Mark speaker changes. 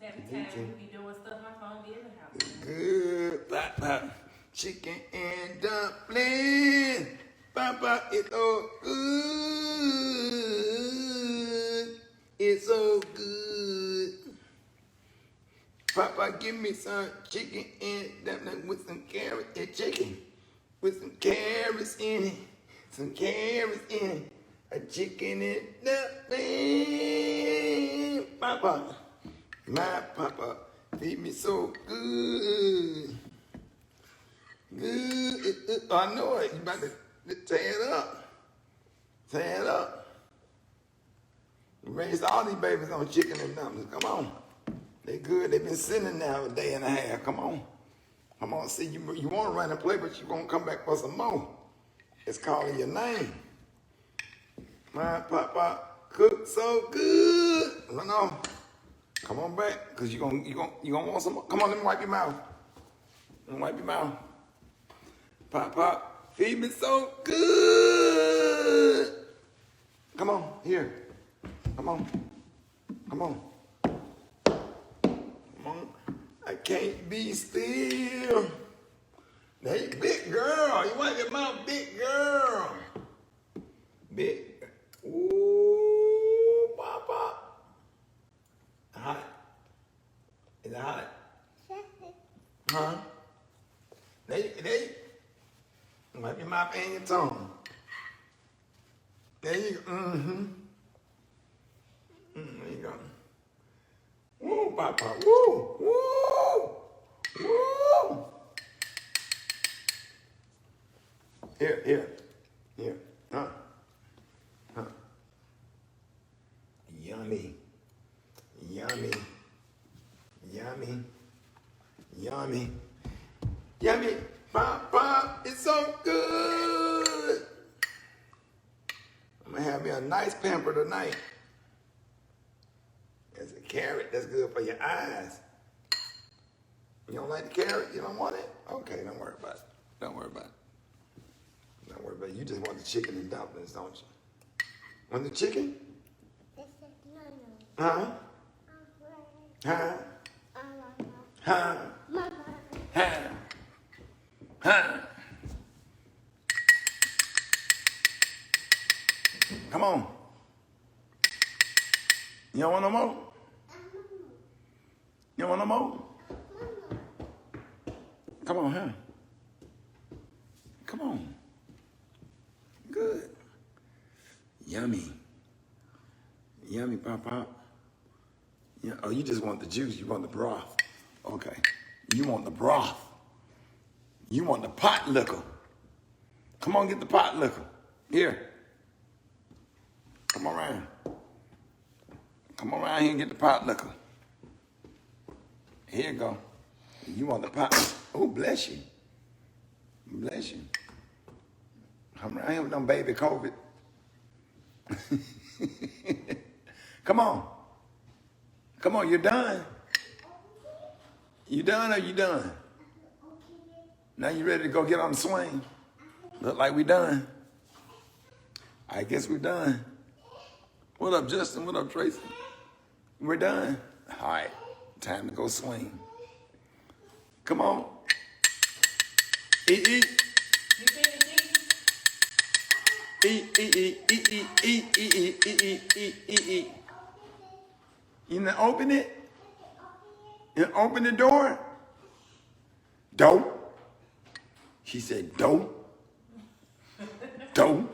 Speaker 1: Every time you be doing stuff, my phone be in the house.
Speaker 2: Good, papa. Chicken and dumplings. Papa, it's so good. It's so good. Papa, give me some chicken and dumplings with some carrots and chicken. With some carrots in it. Some carrots in it. A chicken and dumpling. Papa, my papa, feed me so good. Good. I know it. You about to tear it up. Tear it up. You raised all these babies on chicken and dumplings. Come on. They good. They've been sitting now a day and a half. Come on. Come on. See, you want to run and play, but you won't come back for some more. It's calling your name. My papa cook so good. Run on. Come on back, because you gonna want some more. Come on, let me wipe your mouth. Let me wipe your mouth. Papa, feed me so good. Come on, here. Come on. Come on. Come on. I can't be still. Hey, big girl. You wipe your mouth, big girl. Big. Ooh, Papa. Hot. Is it hot? Huh? There you. Wipe your mouth and your tongue. There you go. There you go. Woo, Papa. Woo. Woo. Woo. Here. Huh? Yummy. Papa, it's so good. I'm gonna have me a nice pamper tonight. There's a carrot. That's good for your eyes. You don't like the carrot? You don't want it? Okay, don't worry about it. Don't worry about it. You just want the chicken and dumplings, don't you? Want the chicken? Huh? Huh? Huh? Huh? Come on. You don't want no more? You don't want no more? Come on, huh? Come on. Good. Yummy, Pop. Yeah. Oh, you just want the juice. You want the broth. Okay. You want the broth. You want the pot liquor. Come on, get the pot liquor. Here. Come around. Come around here and get the pot liquor. Here you go. You want the pot. Oh, bless you. Bless you. Come around here with them baby COVID. Come on. Come on, you're done. You done or you done? Now you ready to go get on the swing? Look like we done. I guess we're done. What up, Justin? What up, Tracy? We're done. All right, time to go swing. Come on. Eat. Eat. You gonna open it? You gonna open the door? Don't. She said, don't. Don't.